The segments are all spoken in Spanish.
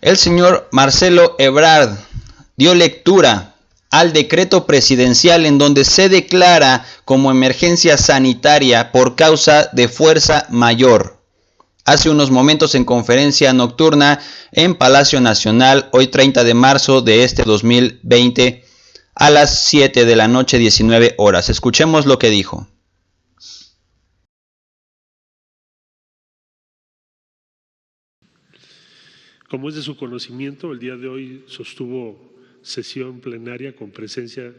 El señor Marcelo Ebrard dio lectura al decreto presidencial en donde se declara como emergencia sanitaria por causa de fuerza mayor. Hace unos momentos en conferencia nocturna en Palacio Nacional, hoy 30 de marzo de este 2020, a las 7 de la noche, 19 horas. Escuchemos lo que dijo. Como es de su conocimiento, el día de hoy sostuvo sesión plenaria con presencia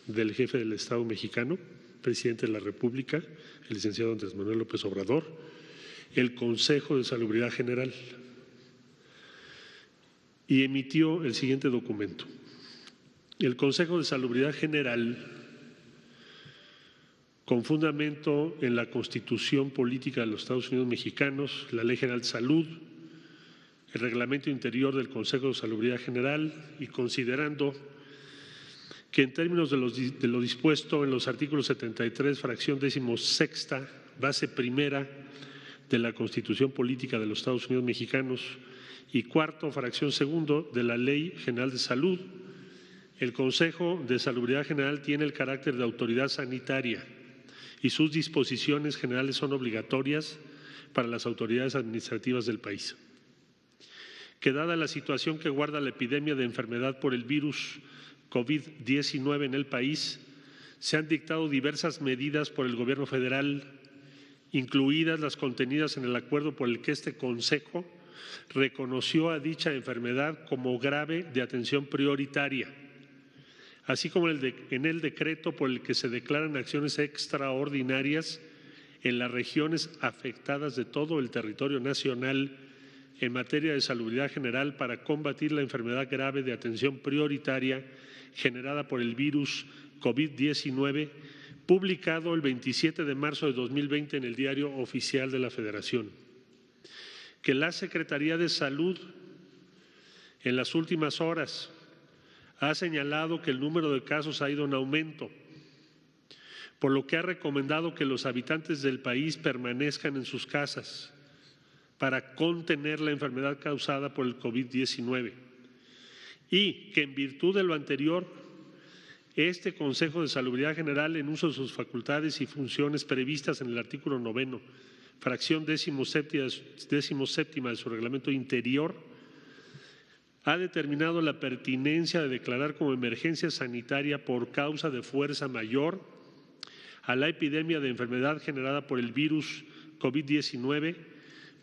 del jefe del Estado mexicano, presidente de la República, el licenciado Andrés Manuel López Obrador, el Consejo de Salubridad General, y emitió el siguiente documento. El Consejo de Salubridad General, con fundamento en la Constitución Política de los Estados Unidos Mexicanos, la Ley General de Salud, el Reglamento Interior del Consejo de Salubridad General y considerando que en términos de lo dispuesto en los artículos 73, fracción 16ª, base primera de la Constitución Política de los Estados Unidos Mexicanos y cuarto, fracción segundo de la Ley General de Salud, el Consejo de Salubridad General tiene el carácter de autoridad sanitaria y sus disposiciones generales son obligatorias para las autoridades administrativas del país. Que dada la situación que guarda la epidemia de enfermedad por el virus COVID-19 en el país, se han dictado diversas medidas por el Gobierno federal, incluidas las contenidas en el acuerdo por el que este Consejo reconoció a dicha enfermedad como grave de atención prioritaria, así como en el decreto por el que se declaran acciones extraordinarias en las regiones afectadas de todo el territorio nacional en materia de salubridad general para combatir la enfermedad grave de atención prioritaria generada por el virus COVID-19, publicado el 27 de marzo de 2020 en el Diario Oficial de la Federación. Que la Secretaría de Salud en las últimas horas ha señalado que el número de casos ha ido en aumento, por lo que ha recomendado que los habitantes del país permanezcan en sus casas para contener la enfermedad causada por el COVID-19 y que en virtud de lo anterior, este Consejo de Salubridad General, en uso de sus facultades y funciones previstas en el artículo 9, fracción 17ª de su reglamento interior, ha determinado la pertinencia de declarar como emergencia sanitaria por causa de fuerza mayor a la epidemia de enfermedad generada por el virus COVID-19,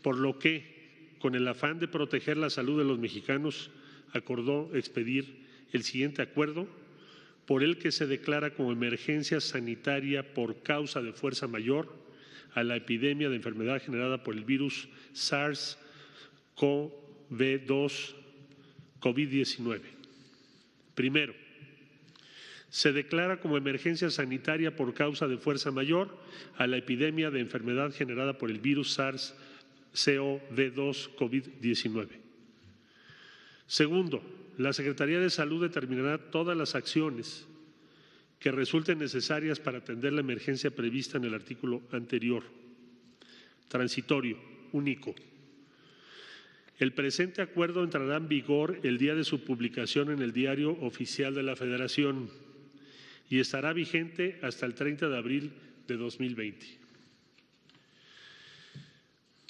por lo que, con el afán de proteger la salud de los mexicanos, acordó expedir el siguiente acuerdo, por el que se declara como emergencia sanitaria por causa de fuerza mayor a la epidemia de enfermedad generada por el virus SARS-CoV-2 COVID-19. Primero, se declara como emergencia sanitaria por causa de fuerza mayor a la epidemia de enfermedad generada por el virus SARS-CoV-2 COVID-19. Segundo, la Secretaría de Salud determinará todas las acciones que resulten necesarias para atender la emergencia prevista en el artículo anterior. Transitorio, único. El presente acuerdo entrará en vigor el día de su publicación en el Diario Oficial de la Federación y estará vigente hasta el 30 de abril de 2020.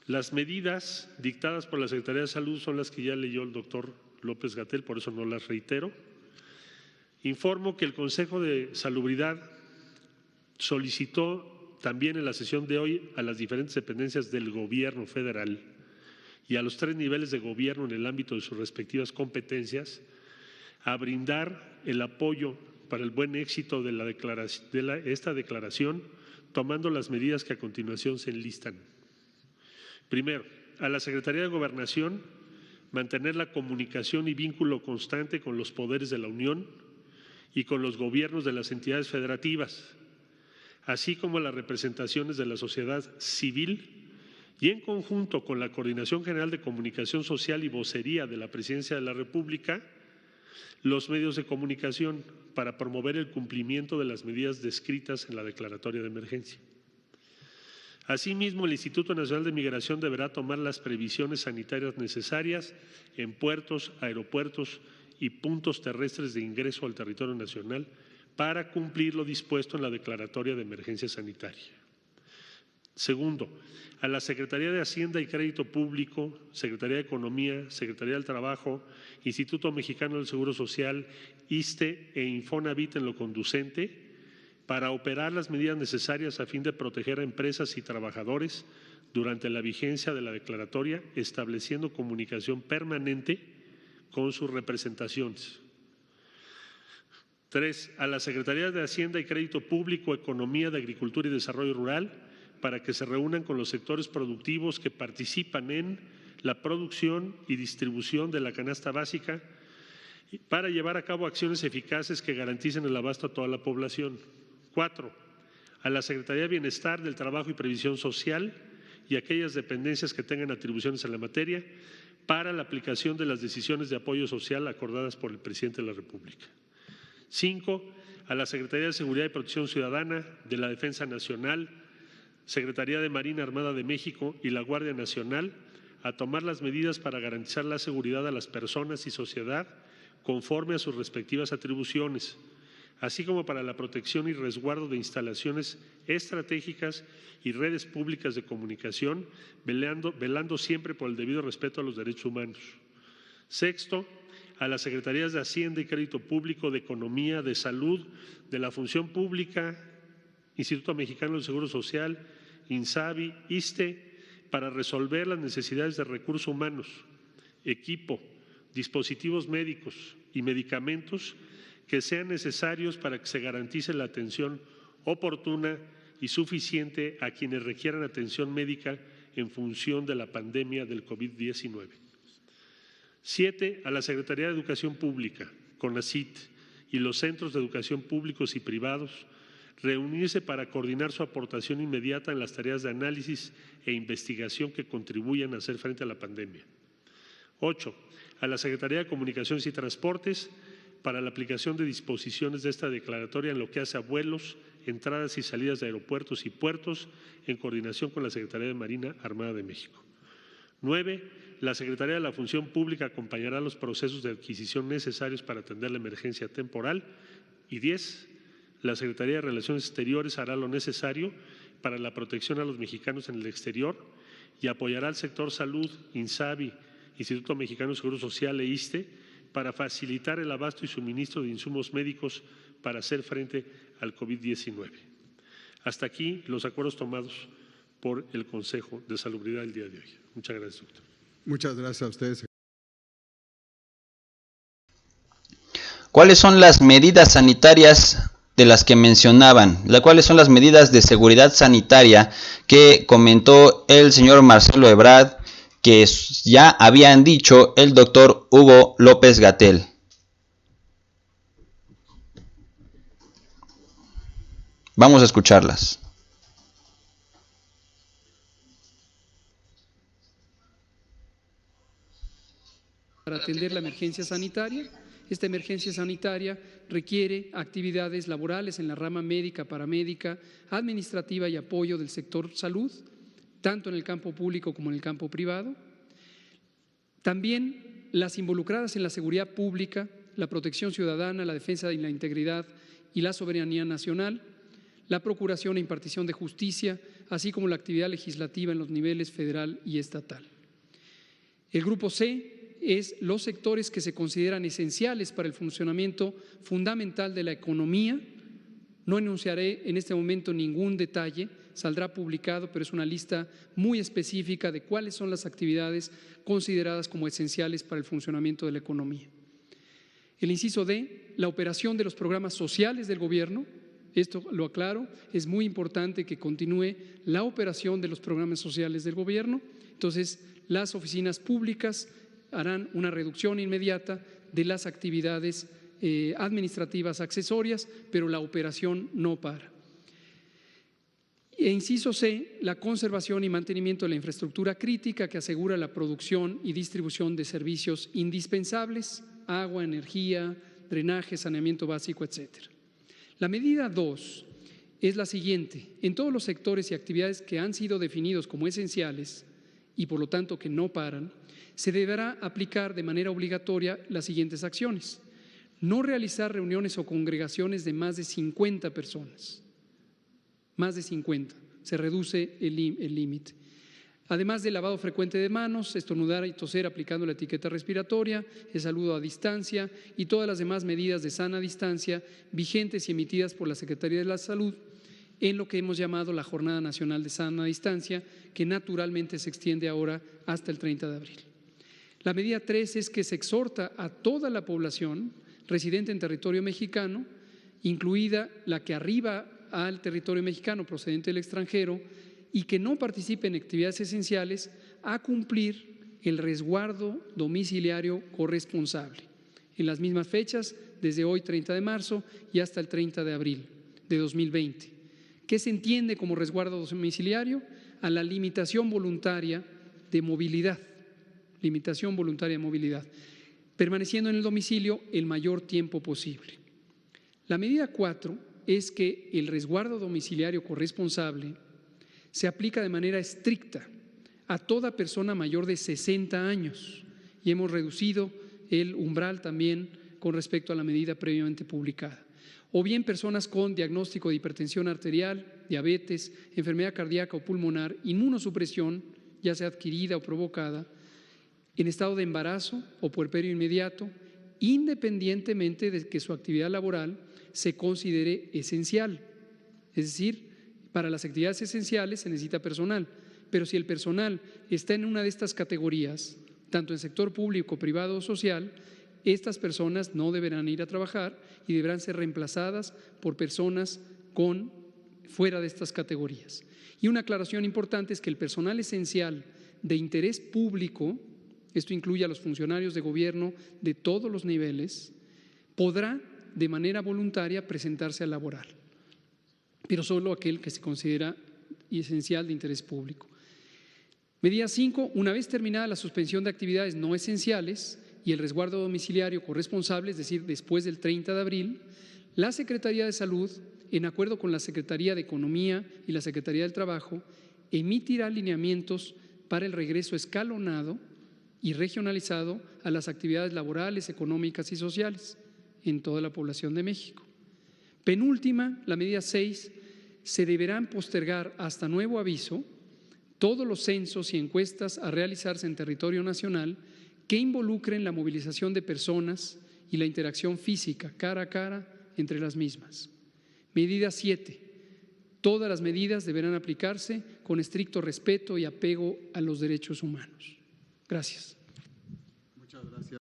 Las medidas dictadas por la Secretaría de Salud son las que ya leyó el doctor López-Gatell, por eso no las reitero. Informo que el Consejo de Salubridad solicitó también en la sesión de hoy a las diferentes dependencias del Gobierno federal y a los 3 niveles de gobierno en el ámbito de sus respectivas competencias a brindar el apoyo para el buen éxito de esta declaración, tomando las medidas que a continuación se enlistan. Primero, a la Secretaría de Gobernación mantener la comunicación y vínculo constante con los poderes de la Unión y con los gobiernos de las entidades federativas, así como las representaciones de la sociedad civil y en conjunto con la Coordinación General de Comunicación Social y Vocería de la Presidencia de la República, los medios de comunicación para promover el cumplimiento de las medidas descritas en la declaratoria de emergencia. Asimismo, el Instituto Nacional de Migración deberá tomar las previsiones sanitarias necesarias en puertos, aeropuertos y puntos terrestres de ingreso al territorio nacional para cumplir lo dispuesto en la declaratoria de emergencia sanitaria. Segundo, a la Secretaría de Hacienda y Crédito Público, Secretaría de Economía, Secretaría del Trabajo, Instituto Mexicano del Seguro Social, ISSSTE e Infonavit en lo conducente, para operar las medidas necesarias a fin de proteger a empresas y trabajadores durante la vigencia de la declaratoria, estableciendo comunicación permanente con sus representaciones. 3. A la Secretaría de Hacienda y Crédito Público, Economía, de Agricultura y Desarrollo Rural, para que se reúnan con los sectores productivos que participan en la producción y distribución de la canasta básica para llevar a cabo acciones eficaces que garanticen el abasto a toda la población. 4. A la Secretaría de Bienestar, del Trabajo y Previsión Social y aquellas dependencias que tengan atribuciones en la materia para la aplicación de las decisiones de apoyo social acordadas por el Presidente de la República. 5. A la Secretaría de Seguridad y Protección Ciudadana, de la Defensa Nacional, Secretaría de Marina Armada de México y la Guardia Nacional a tomar las medidas para garantizar la seguridad a las personas y sociedad conforme a sus respectivas atribuciones, así como para la protección y resguardo de instalaciones estratégicas y redes públicas de comunicación, velando siempre por el debido respeto a los derechos humanos. 6. A las Secretarías de Hacienda y Crédito Público, de Economía, de Salud, de la Función Pública, Instituto Mexicano del Seguro Social, INSABI, ISSSTE, para resolver las necesidades de recursos humanos, equipo, dispositivos médicos y medicamentos que sean necesarios para que se garantice la atención oportuna y suficiente a quienes requieran atención médica en función de la pandemia del COVID-19. 7. A la Secretaría de Educación Pública, CONACYT, y los centros de educación públicos y privados, reunirse para coordinar su aportación inmediata en las tareas de análisis e investigación que contribuyan a hacer frente a la pandemia. 8. A la Secretaría de Comunicaciones y Transportes, para la aplicación de disposiciones de esta declaratoria en lo que hace a vuelos, entradas y salidas de aeropuertos y puertos, en coordinación con la Secretaría de Marina Armada de México. 9. La Secretaría de la Función Pública acompañará los procesos de adquisición necesarios para atender la emergencia temporal. Y 10. La Secretaría de Relaciones Exteriores hará lo necesario para la protección a los mexicanos en el exterior y apoyará al sector salud, INSABI, Instituto Mexicano de Seguro Social e ISSSTE, para facilitar el abasto y suministro de insumos médicos para hacer frente al COVID-19. Hasta aquí los acuerdos tomados por el Consejo de Salubridad el día de hoy. Muchas gracias, doctor. Muchas gracias a ustedes. ¿Cuáles son las medidas sanitarias de las que mencionaban? ¿Cuáles son las medidas de seguridad sanitaria que comentó el señor Marcelo Ebrard, que ya habían dicho el doctor Hugo López-Gatell? Vamos a escucharlas. Para atender la emergencia sanitaria. Esta emergencia sanitaria requiere actividades laborales en la rama médica, paramédica, administrativa y apoyo del sector salud, tanto en el campo público como en el campo privado. También las involucradas en la seguridad pública, la protección ciudadana, la defensa de la integridad y la soberanía nacional, la procuración e impartición de justicia, así como la actividad legislativa en los niveles federal y estatal. El grupo C es los sectores que se consideran esenciales para el funcionamiento fundamental de la economía. No enunciaré en este momento ningún detalle, saldrá publicado, pero es una lista muy específica de cuáles son las actividades consideradas como esenciales para el funcionamiento de la economía. El inciso D, la operación de los programas sociales del gobierno. Esto lo aclaro, es muy importante que continúe la operación de los programas sociales del gobierno. Entonces, las oficinas públicas harán una reducción inmediata de las actividades administrativas accesorias, pero la operación no para. E inciso C, la conservación y mantenimiento de la infraestructura crítica que asegura la producción y distribución de servicios indispensables, agua, energía, drenaje, saneamiento básico, etc. La medida 2 es la siguiente: en todos los sectores y actividades que han sido definidos como esenciales y por lo tanto que no paran, se deberá aplicar de manera obligatoria las siguientes acciones: no realizar reuniones o congregaciones de más de 50 personas, más de 50, se reduce el límite. Además del lavado frecuente de manos, estornudar y toser aplicando la etiqueta respiratoria, el saludo a distancia y todas las demás medidas de sana distancia vigentes y emitidas por la Secretaría de la Salud en lo que hemos llamado la Jornada Nacional de Sana Distancia, que naturalmente se extiende ahora hasta el 30 de abril. La medida 3 es que se exhorta a toda la población residente en territorio mexicano, incluida la que arriba al territorio mexicano procedente del extranjero y que no participe en actividades esenciales, a cumplir el resguardo domiciliario corresponsable en las mismas fechas, desde hoy 30 de marzo y hasta el 30 de abril de 2020. ¿Qué se entiende como resguardo domiciliario? A la limitación voluntaria de movilidad, permaneciendo en el domicilio el mayor tiempo posible. La medida 4 es que el resguardo domiciliario corresponsable se aplica de manera estricta a toda persona mayor de 60 años y hemos reducido el umbral también con respecto a la medida previamente publicada. O bien personas con diagnóstico de hipertensión arterial, diabetes, enfermedad cardíaca o pulmonar, inmunosupresión, ya sea adquirida o provocada, en estado de embarazo o puerperio inmediato, independientemente de que su actividad laboral se considere esencial. Es decir, para las actividades esenciales se necesita personal, pero si el personal está en una de estas categorías, tanto en sector público, privado o social, estas personas no deberán ir a trabajar y deberán ser reemplazadas por personas fuera de estas categorías. Y una aclaración importante es que el personal esencial de interés público, esto incluye a los funcionarios de gobierno de todos los niveles, podrá de manera voluntaria presentarse a laborar, pero solo aquel que se considera esencial de interés público. Medida 5. Una vez terminada la suspensión de actividades no esenciales y el resguardo domiciliario corresponsable, es decir, después del 30 de abril, la Secretaría de Salud, en acuerdo con la Secretaría de Economía y la Secretaría del Trabajo, emitirá lineamientos para el regreso escalonado y regionalizado a las actividades laborales, económicas y sociales en toda la población de México. Penúltima, la medida 6, se deberán postergar hasta nuevo aviso todos los censos y encuestas a realizarse en territorio nacional que involucren la movilización de personas y la interacción física cara a cara entre las mismas. Medida 7. Todas las medidas deberán aplicarse con estricto respeto y apego a los derechos humanos. Gracias. Muchas gracias.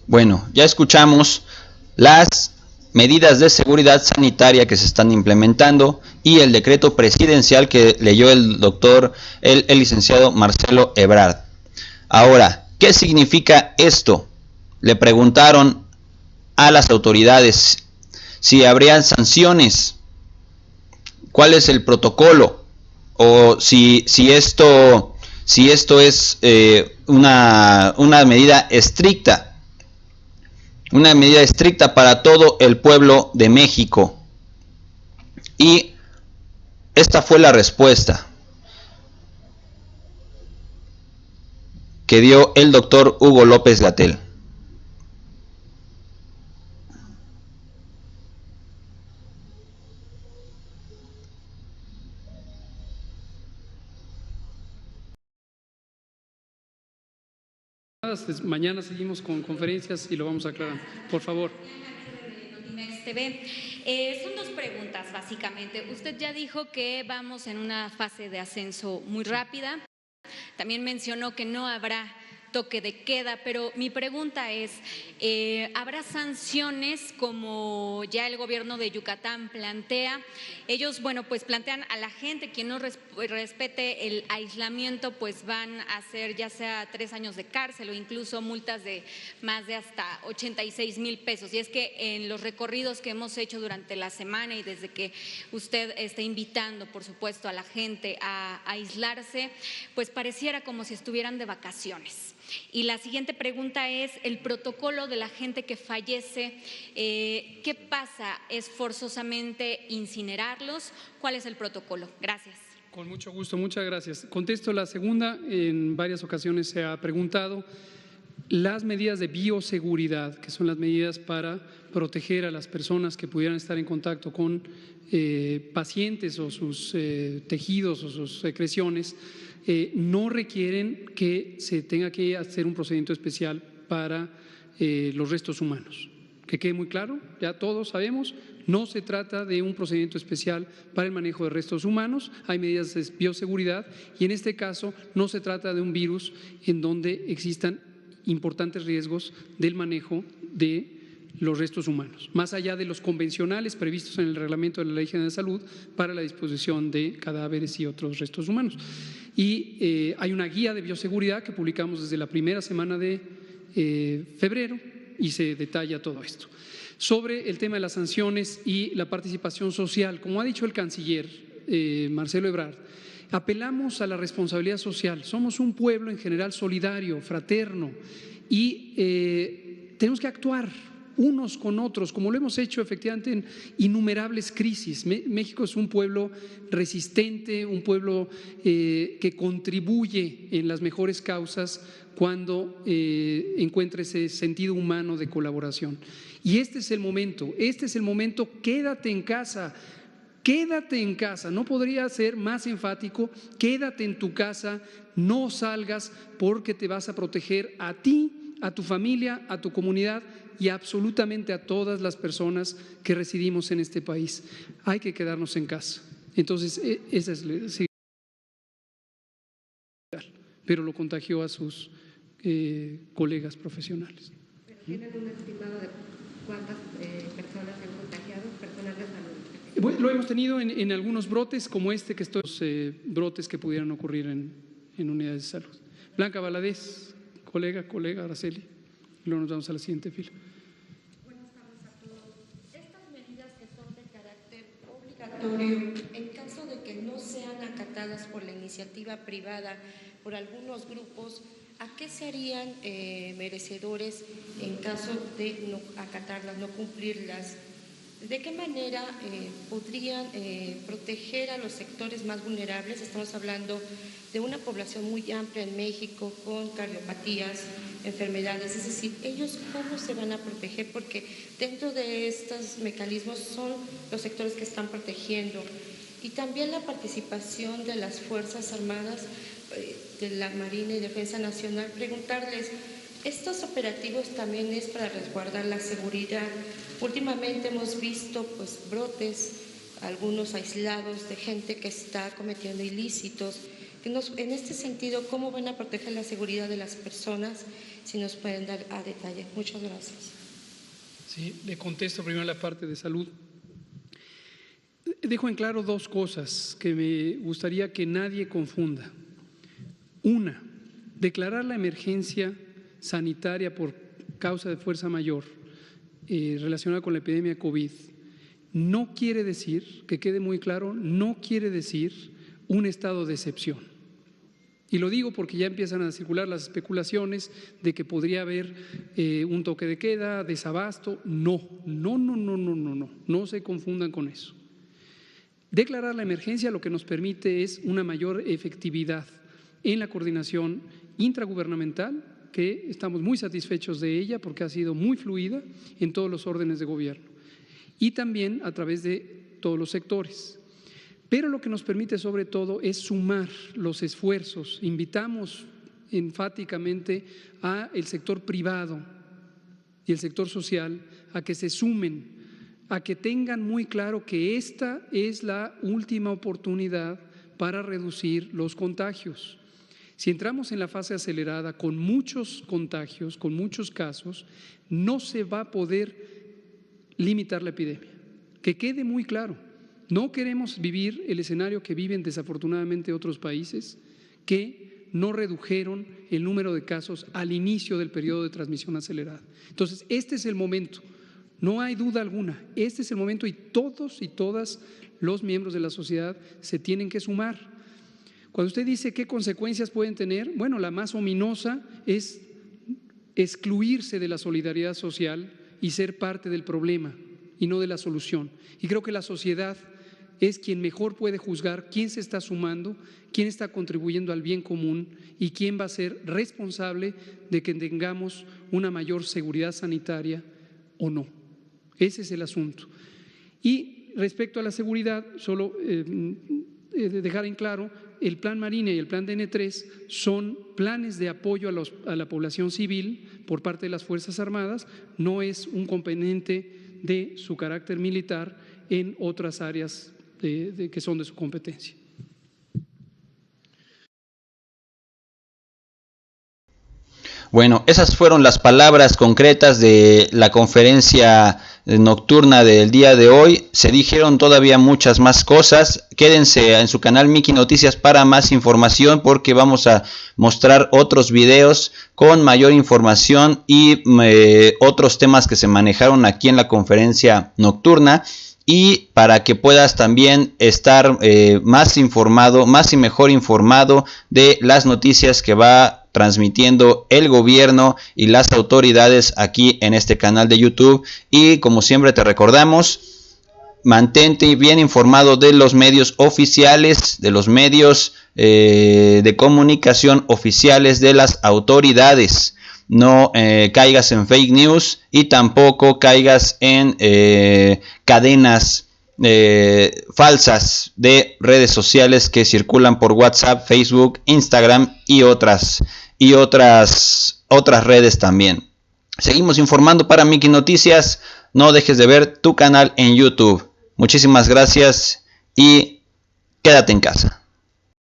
Bueno, ya escuchamos las medidas de seguridad sanitaria que se están implementando y el decreto presidencial que leyó el licenciado Marcelo Ebrard. Ahora, ¿qué significa esto? Le preguntaron a las autoridades si habrían sanciones, cuál es el protocolo, o si esto es una medida estricta. Una medida estricta para todo el pueblo de México. Y esta fue la respuesta que dio el doctor Hugo López-Gatell. Mañana seguimos con conferencias y lo vamos a aclarar. Por favor. Son dos preguntas básicamente. Usted ya dijo que vamos en una fase de ascenso muy rápida. También mencionó que no habrá toque de queda, pero mi pregunta es, ¿habrá sanciones como ya el gobierno de Yucatán plantea? Ellos, pues plantean a la gente, quien no respete el aislamiento, pues van a hacer ya sea 3 años de cárcel o incluso multas de más de hasta 86,000 pesos. Y es que en los recorridos que hemos hecho durante la semana y desde que usted está invitando, por supuesto, a la gente a aislarse, pues pareciera como si estuvieran de vacaciones. Y la siguiente pregunta es, el protocolo de la gente que fallece, ¿qué pasa? ¿Es forzosamente incinerarlos? ¿Cuál es el protocolo? Gracias. Con mucho gusto, muchas gracias. Contesto la segunda, en varias ocasiones se ha preguntado. Las medidas de bioseguridad, que son las medidas para proteger a las personas que pudieran estar en contacto con pacientes o sus tejidos o sus secreciones, no requieren que se tenga que hacer un procedimiento especial para los restos humanos. Que quede muy claro, ya todos sabemos, no se trata de un procedimiento especial para el manejo de restos humanos, hay medidas de bioseguridad y en este caso no se trata de un virus en donde existan importantes riesgos del manejo de los restos humanos, más allá de los convencionales previstos en el reglamento de la Ley General de Salud para la disposición de cadáveres y otros restos humanos. Y hay una guía de bioseguridad que publicamos desde la primera semana de febrero y se detalla todo esto. Sobre el tema de las sanciones y la participación social, como ha dicho el canciller Marcelo Ebrard, apelamos a la responsabilidad social. Somos un pueblo en general solidario, fraterno y tenemos que actuar unos con otros, como lo hemos hecho efectivamente en innumerables crisis. México es un pueblo resistente, un pueblo que contribuye en las mejores causas cuando encuentra ese sentido humano de colaboración. Y este es el momento, quédate en casa. Quédate en casa, no podría ser más enfático, quédate en tu casa, no salgas porque te vas a proteger a ti, a tu familia, a tu comunidad y absolutamente a todas las personas que residimos en este país. Hay que quedarnos en casa. Entonces, esa es la sí, pero lo contagió a sus colegas profesionales. ¿Pero tienen un estimado de cuántas personas han contagiado, personal de salud? Lo hemos tenido en algunos brotes como este, que estos brotes que pudieran ocurrir en unidades de salud. Blanca Valadez, colega, Araceli. Y luego nos vamos a la siguiente fila. Buenas tardes a todos. Estas medidas que son de carácter obligatorio, en caso de que no sean acatadas por la iniciativa privada, por algunos grupos, ¿a qué serían merecedores en caso de no acatarlas, no cumplirlas? ¿De qué manera podrían proteger a los sectores más vulnerables? Estamos hablando de una población muy amplia en México con cardiopatías, enfermedades, es decir, ¿ellos cómo se van a proteger? Porque dentro de estos mecanismos son los sectores que están protegiendo. Y también la participación de las Fuerzas Armadas, de la Marina y Defensa Nacional, preguntarles, ¿estos operativos también es para resguardar la seguridad? Últimamente hemos visto brotes, algunos aislados de gente que está cometiendo ilícitos. En este sentido, ¿cómo van a proteger la seguridad de las personas? Si nos pueden dar a detalle. Muchas gracias. Sí, le contesto primero la parte de salud. Dejo en claro dos cosas que me gustaría que nadie confunda. Una, declarar la emergencia sanitaria por causa de fuerza mayor relacionada con la epidemia de COVID no quiere decir, que quede muy claro, no quiere decir un estado de excepción. Y lo digo porque ya empiezan a circular las especulaciones de que podría haber un toque de queda, desabasto. No se confundan con eso. Declarar la emergencia lo que nos permite es una mayor efectividad en la coordinación intragubernamental, que estamos muy satisfechos de ella porque ha sido muy fluida en todos los órdenes de gobierno y también a través de todos los sectores. Pero lo que nos permite sobre todo es sumar los esfuerzos. Invitamos enfáticamente al sector privado y el sector social a que se sumen, a que tengan muy claro que esta es la última oportunidad para reducir los contagios. Si entramos en la fase acelerada con muchos contagios, con muchos casos, no se va a poder limitar la epidemia. Que quede muy claro, no queremos vivir el escenario que viven desafortunadamente otros países que no redujeron el número de casos al inicio del periodo de transmisión acelerada. Entonces, este es el momento, no hay duda alguna, este es el momento y todos y todas los miembros de la sociedad se tienen que sumar. Cuando usted dice qué consecuencias pueden tener, bueno, la más ominosa es excluirse de la solidaridad social y ser parte del problema y no de la solución. Y creo que la sociedad es quien mejor puede juzgar quién se está sumando, quién está contribuyendo al bien común y quién va a ser responsable de que tengamos una mayor seguridad sanitaria o no. Ese es el asunto. Y respecto a la seguridad, solo dejar en claro, el Plan Marina y el Plan DN3 son planes de apoyo a la población civil por parte de las Fuerzas Armadas, no es un componente de su carácter militar en otras áreas que son de su competencia. Bueno, esas fueron las palabras concretas de la conferencia nocturna del día de hoy. Se dijeron todavía muchas más cosas. Quédense en su canal Miki Noticias para más información, porque vamos a mostrar otros videos con mayor información y otros temas que se manejaron aquí en la conferencia nocturna. Y para que puedas también estar más informado, más y mejor informado de las noticias que va transmitiendo el gobierno y las autoridades aquí en este canal de YouTube. Y como siempre te recordamos, mantente bien informado de los medios oficiales, de los medios de comunicación oficiales de las autoridades. No caigas en fake news y tampoco caigas en cadenas falsas de redes sociales que circulan por WhatsApp, Facebook, Instagram y otras redes también. Seguimos informando para Miki Noticias. No dejes de ver tu canal en YouTube. Muchísimas gracias y quédate en casa.